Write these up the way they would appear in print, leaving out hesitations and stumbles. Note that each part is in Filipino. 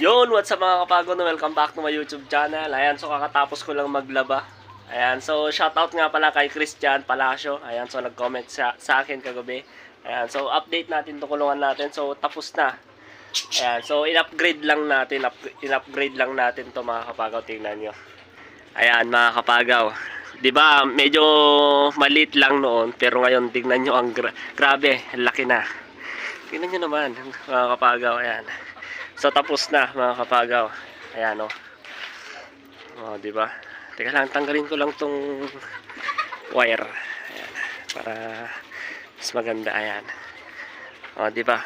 Yun, what's up mga kapagod? Welcome back to my YouTube channel. Ayan, so kakatapos ko lang maglaba. Ayan, so shoutout nga pala kay Christian Palacio. Ayan, so nag-comment sa akin kagabi. Ayan, so update natin itong kulungan natin. So tapos na. Ayan, so in-upgrade lang natin. In-upgrade lang natin to mga kapagaw. Tingnan nyo. Ayan, mga kapagaw. 'Di ba medyo maliit lang noon. Pero ngayon, tingnan nyo ang grabe. Laki na. Tingnan nyo naman mga kapagaw. Ayan. So tapos na mga kapagaw. Ayan o. Oh, di ba? Teka lang, tanggalin ko lang tong wire. Ayan. Para mas maganda. Ayan. Oh, di ba?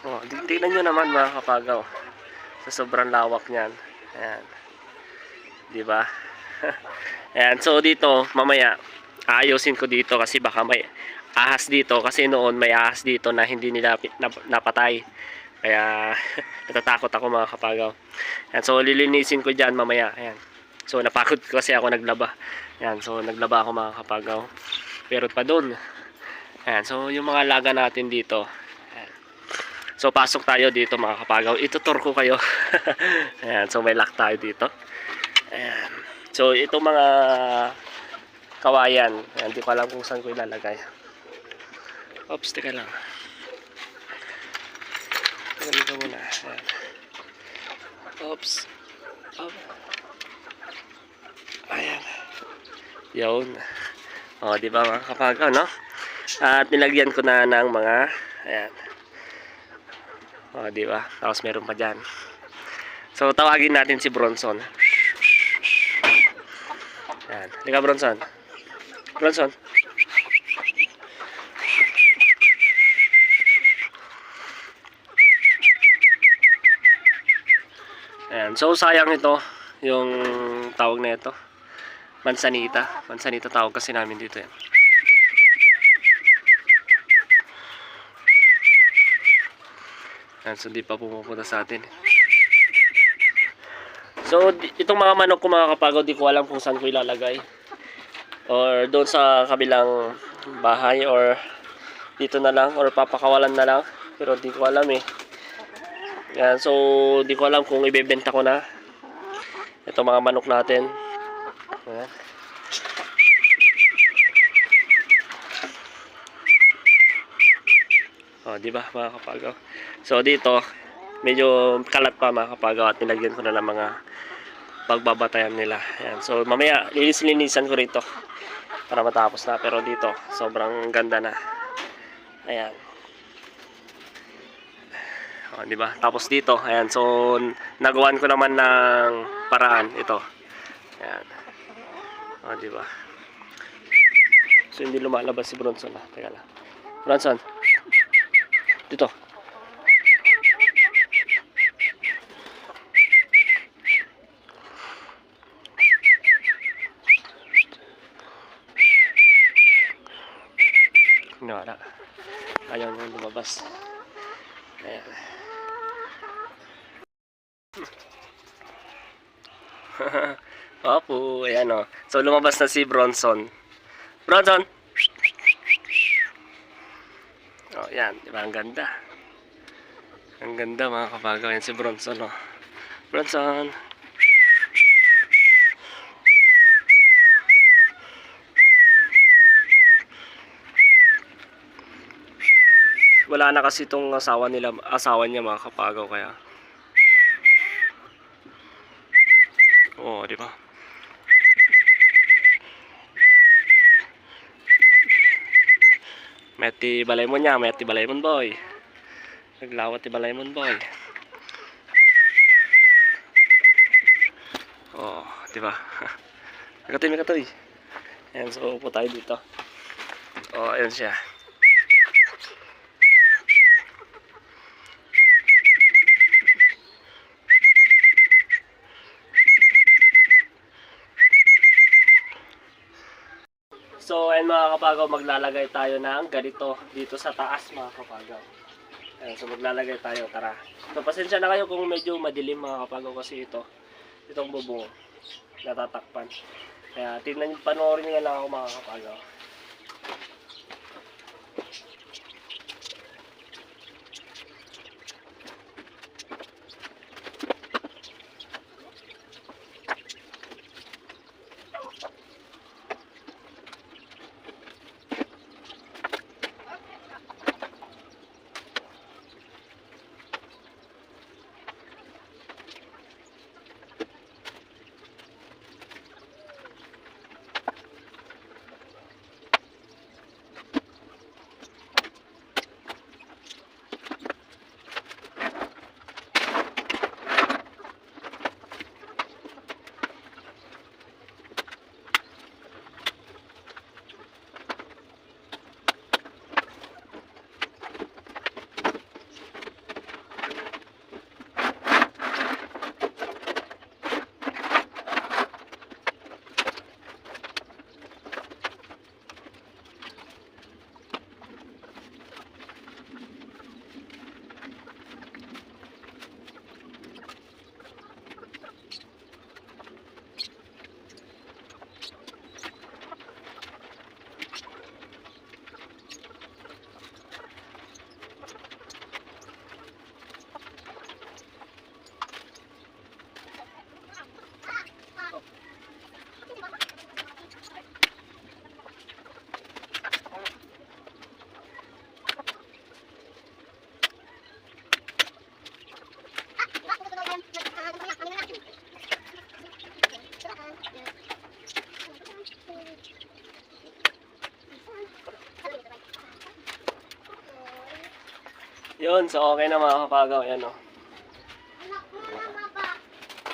Oh, tingnan niyo naman mga kapagaw. Sa sobrang lawak niyan. Ayan. Di ba? Ayan, so dito mamaya aayusin ko dito kasi baka may ahas dito kasi noon may ahas dito na hindi nila napatay. Kaya natatakot ako mga kapagaw. Ayan, so lilinisin ko dyan mamaya. Ayan. So napagod kasi ako naglaba. Ayan, so naglaba ako mga kapagaw. Pero pa doon. Ayan, so yung mga laga natin dito. Ayan. So pasok tayo dito mga kapagaw. Itutur ko kayo. Ayan, so may lock tayo dito. Ayan. So itong mga kawayan. Ayan, di ko alam kung saan ko ilalagay. Oops, teka lang. Ganito muna. Ayan. Oops. Op. Ayan. Yun. O, di ba mga kapagaw, no? At nilagyan ko na ng mga, ayan. O, di ba? Tapos meron pa dyan. So, tawagin natin si Bronson. Ayan. Liga, Bronson. Bronson. Ayan. So, sayang ito. Yung tawag na ito. Mansanita. Mansanita tawag kasi namin dito yan. Ayan. So, di pa pumupunta sa atin. So, itong mga manok ko mga kapagaw, di ko alam kung saan ko ilalagay. Or doon sa kabilang bahay or dito na lang or papakawalan na lang. Pero di ko alam eh. Yan, so di ko alam kung ibebenta ko na ito mga manok natin. Ayan. Oh, di ba mga kapagaw? So dito medyo kalat pa mga kapagaw at nilagyan ko na ng mga pagbabatayan nila. Ayan. So mamaya linis-linisan ko rito para matapos na, pero dito sobrang ganda na. Ayan. Oh, di ba? Tapos dito, ayan. So nagawan ko naman ng paraan ito. Ayan. Oh, di ba? So hindi lumalabas si Bronson ah. Teka lang. Bronson. Dito. Wala. Ayaw nang lumabas. Ayan. Opo, ayan o. So lumabas na si Bronson. Bronson! Oh, yan. Diba? Ang ganda. Ang ganda mga kapagaw. Yan si Bronson o. Bronson! Wala na kasi itong asawa niya mga kapagaw kaya. Oh, di ba? Meti Balaymon niya, Meti Balaymon boy. Naglawat ti Balaymon boy. Oh, di ba? Nakatoy. Ayan, so upo tayo dito. Oh, ayan siya. So, ayan mga kapagaw, maglalagay tayo ng ganito dito sa taas mga kapagaw. Ayan, so maglalagay tayo, tara. So, pasensya na kayo kung medyo madilim mga kapagaw kasi itong bubong natatakpan. Kaya tingnan, panoorin nyo lang ako mga kapagaw. Yun, so okay na mga kapagaw. Ayan o.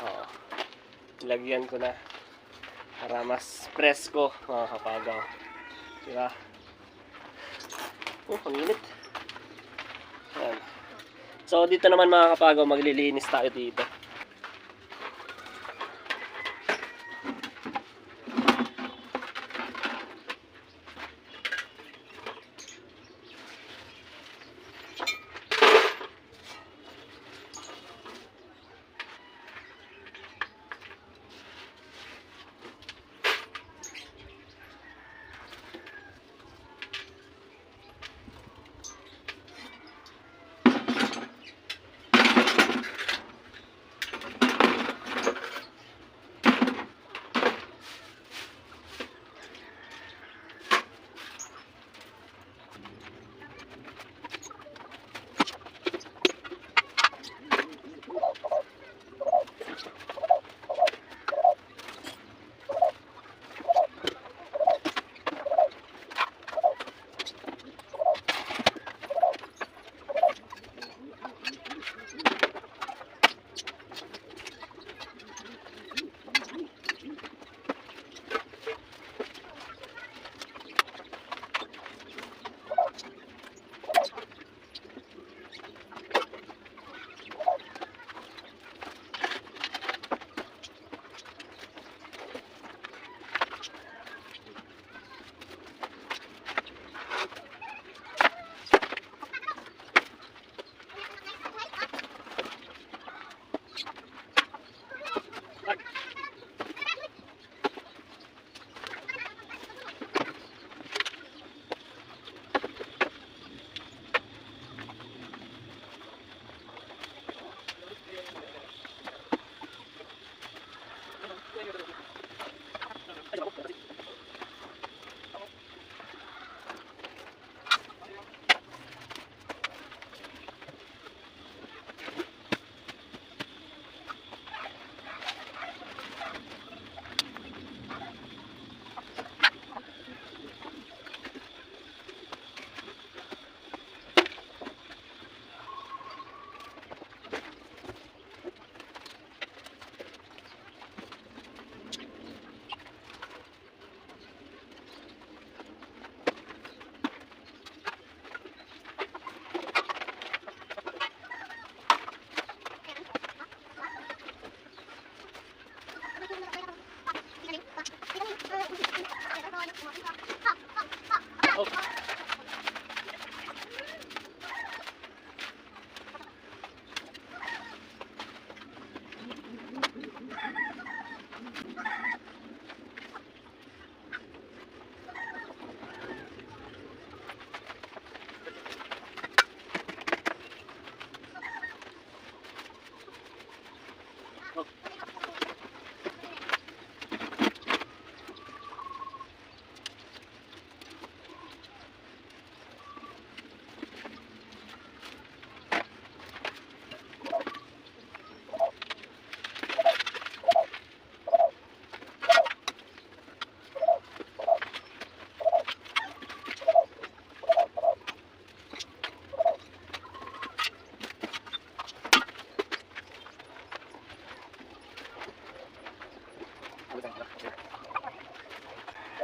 Oo. Lagyan ko na. Para mas presko mga kapagaw. Diba? Ang init. Ayan. So dito naman mga kapagaw, maglilinis tayo dito.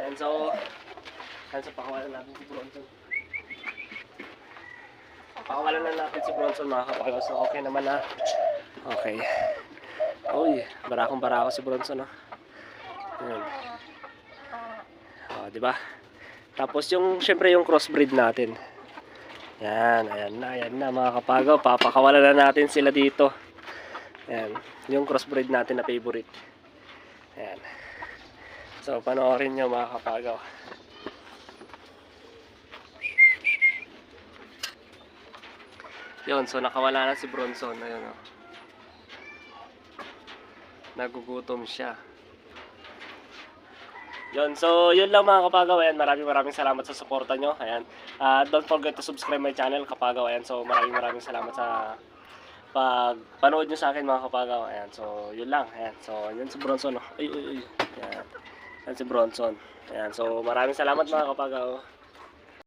And so pakawalan natin si Bronson. Pakawalan na natin si Bronson mga kapagaw. So okay naman na. Okay. Uy, barakong-barako si Bronson, no? Ayan. Di ba? Tapos syempre yung crossbreed natin. Ayan na mga kapagaw. Papakawalan na natin sila dito. Ayan, yung crossbreed natin na favorite. Ayan. So, panoorin nyo mga kapagaw. Yun, so nakawala na si Bronson. Ayun, oh. Nagugutom siya. Yun, so yun lang mga kapagaw. Ayan, maraming salamat sa suporta nyo. Ayan, don't forget to subscribe my channel kapagaw. Ayan, so maraming salamat sa panood nyo sa akin mga kapagaw. Ayan, so yun lang. Ayan, so yun si Bronson, oh. Ayan si Bronson. Ayan, so maraming salamat mga kapagaw.